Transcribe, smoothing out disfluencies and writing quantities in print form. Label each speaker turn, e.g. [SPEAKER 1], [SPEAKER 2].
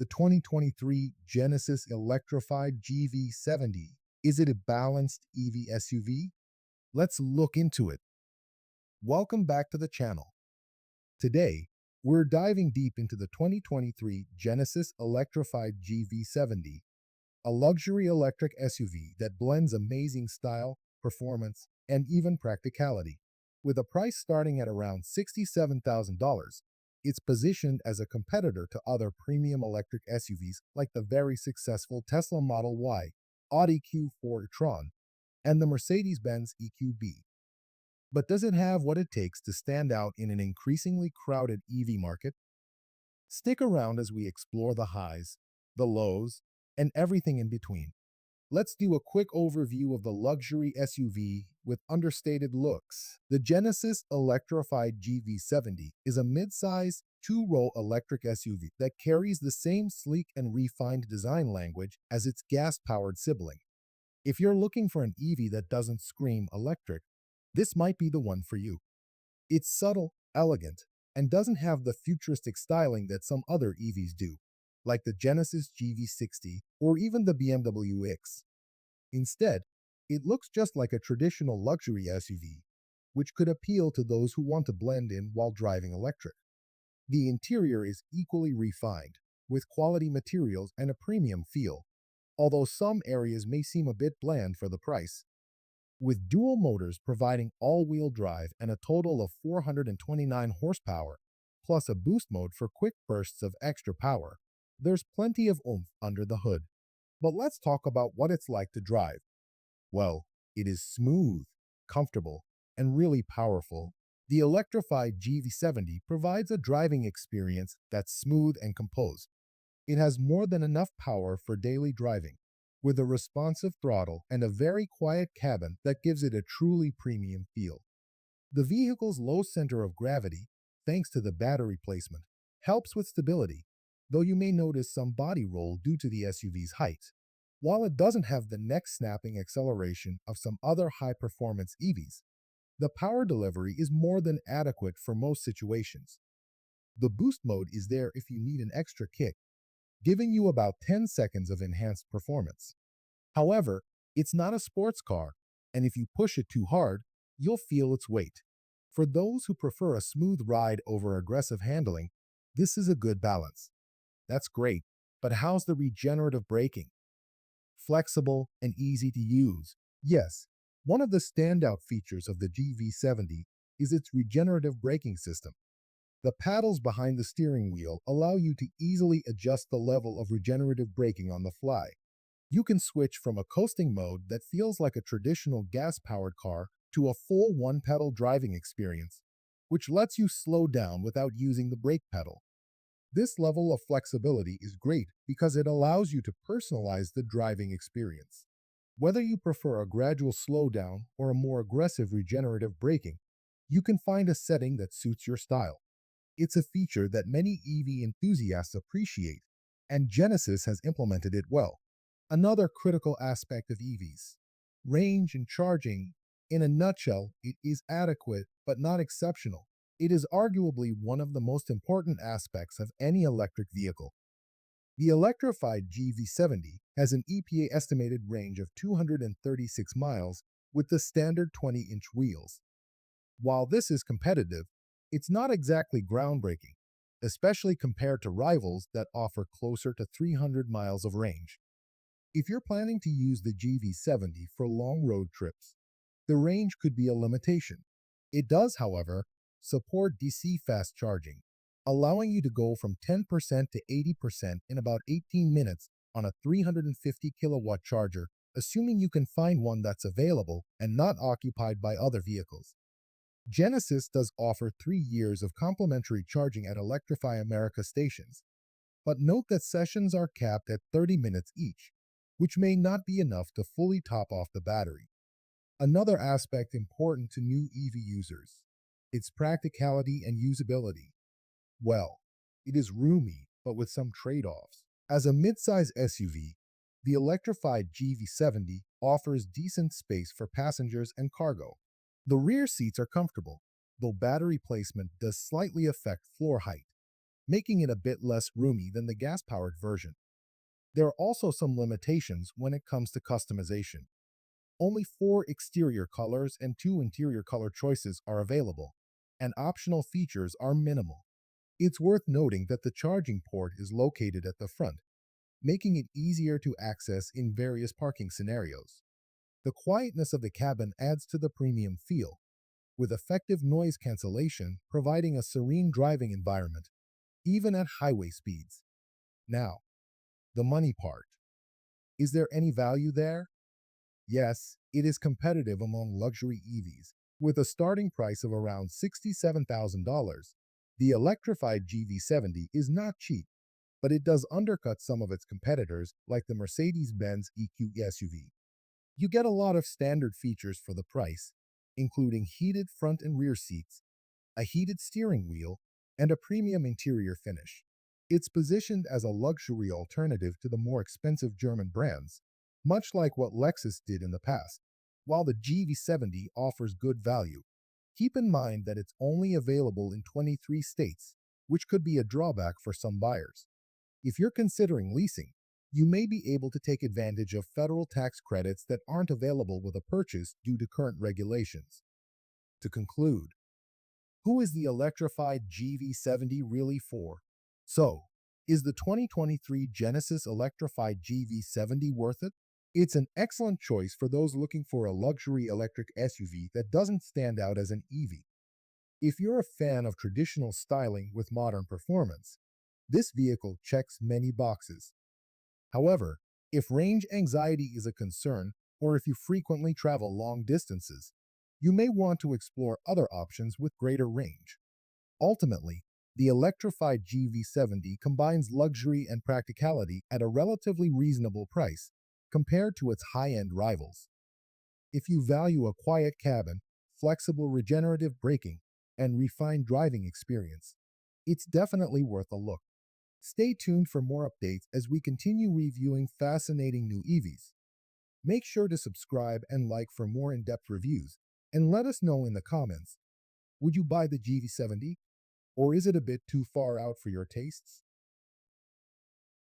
[SPEAKER 1] The 2023 Genesis Electrified GV70. Is it a balanced EV SUV? Let's look into it. Welcome back to the channel. Today, we're diving deep into the 2023 Genesis Electrified GV70, a luxury electric SUV that blends amazing style, performance, and even practicality. With a price starting at around $67,000, it's positioned as a competitor to other premium electric SUVs like the very successful Tesla Model Y, Audi Q4 e-tron, and the Mercedes-Benz EQB. But does it have what it takes to stand out in an increasingly crowded EV market? Stick around as we explore the highs, the lows, and everything in between. Let's do a quick overview of the luxury SUV with understated looks. The Genesis Electrified GV70 is a mid-size, two-row electric SUV that carries the same sleek and refined design language as its gas-powered sibling. If you're looking for an EV that doesn't scream electric, this might be the one for you. It's subtle, elegant, and doesn't have the futuristic styling that some other EVs do, like the Genesis GV60 or even the BMW X. Instead, it looks just like a traditional luxury SUV, which could appeal to those who want to blend in while driving electric. The interior is equally refined, with quality materials and a premium feel, although some areas may seem a bit bland for the price. With dual motors providing all-wheel drive and a total of 429 horsepower, plus a boost mode for quick bursts of extra power, there's plenty of oomph under the hood. But let's talk about what it's like to drive. Well, it is smooth, comfortable, and really powerful. The electrified GV70 provides a driving experience that's smooth and composed. It has more than enough power for daily driving, with a responsive throttle and a very quiet cabin that gives it a truly premium feel. The vehicle's low center of gravity, thanks to the battery placement, helps with stability, though you may notice some body roll due to the SUV's height. While it doesn't have the neck-snapping acceleration of some other high-performance EVs, the power delivery is more than adequate for most situations. The boost mode is there if you need an extra kick, giving you about 10 seconds of enhanced performance. However, it's not a sports car, and if you push it too hard, you'll feel its weight. For those who prefer a smooth ride over aggressive handling, this is a good balance. That's great, but how's the regenerative braking? Flexible and easy to use. Yes, one of the standout features of the GV70 is its regenerative braking system. The paddles behind the steering wheel allow you to easily adjust the level of regenerative braking on the fly. You can switch from a coasting mode that feels like a traditional gas-powered car to a full one-pedal driving experience, which lets you slow down without using the brake pedal. This level of flexibility is great because it allows you to personalize the driving experience. Whether you prefer a gradual slowdown or a more aggressive regenerative braking, you can find a setting that suits your style. It's a feature that many EV enthusiasts appreciate, and Genesis has implemented it well. Another critical aspect of EVs, range and charging. In a nutshell, it is adequate but not exceptional. It is arguably one of the most important aspects of any electric vehicle. The electrified GV70 has an EPA estimated range of 236 miles with the standard 20-inch wheels. While this is competitive, it's not exactly groundbreaking, especially compared to rivals that offer closer to 300 miles of range. If you're planning to use the GV70 for long road trips, the range could be a limitation. It does, however, support DC fast charging, allowing you to go from 10% to 80% in about 18 minutes on a 350 kilowatt charger, assuming you can find one that's available and not occupied by other vehicles. Genesis does offer 3 years of complimentary charging at Electrify America stations, but note that sessions are capped at 30 minutes each, which may not be enough to fully top off the battery. Another aspect important to new EV users, its practicality and usability. Well, it is roomy, but with some trade-offs. As a midsize SUV, the electrified GV70 offers decent space for passengers and cargo. The rear seats are comfortable, though battery placement does slightly affect floor height. making it a bit less roomy than the gas-powered version. There are also some limitations when it comes to customization. Only 4 exterior colors and 2 interior color choices are available, and optional features are minimal. It's worth noting that the charging port is located at the front, making it easier to access in various parking scenarios. The quietness of the cabin adds to the premium feel, with effective noise cancellation providing a serene driving environment, even at highway speeds. Now, the money part. Is there any value there? Yes, it is competitive among luxury EVs, with a starting price of around $67,000. The electrified GV70 is not cheap, but it does undercut some of its competitors like the Mercedes-Benz EQ SUV. You get a lot of standard features for the price, including heated front and rear seats, a heated steering wheel, and a premium interior finish. It's positioned as a luxury alternative to the more expensive German brands, much like what Lexus did in the past. While the GV70 offers good value, keep in mind that it's only available in 23 states, which could be a drawback for some buyers. If you're considering leasing, you may be able to take advantage of federal tax credits that aren't available with a purchase due to current regulations. To conclude, who is the electrified GV70 really for? So, is the 2023 Genesis Electrified GV70 worth it? It's an excellent choice for those looking for a luxury electric SUV that doesn't stand out as an EV. If you're a fan of traditional styling with modern performance, this vehicle checks many boxes. However, if range anxiety is a concern, or if you frequently travel long distances, you may want to explore other options with greater range. Ultimately, the electrified GV70 combines luxury and practicality at a relatively reasonable price compared to its high-end rivals. If you value a quiet cabin, flexible regenerative braking, and refined driving experience, it's definitely worth a look. Stay tuned for more updates as we continue reviewing fascinating new EVs. Make sure to subscribe and like for more in-depth reviews, and let us know in the comments, would you buy the GV70? Or is it a bit too far out for your tastes?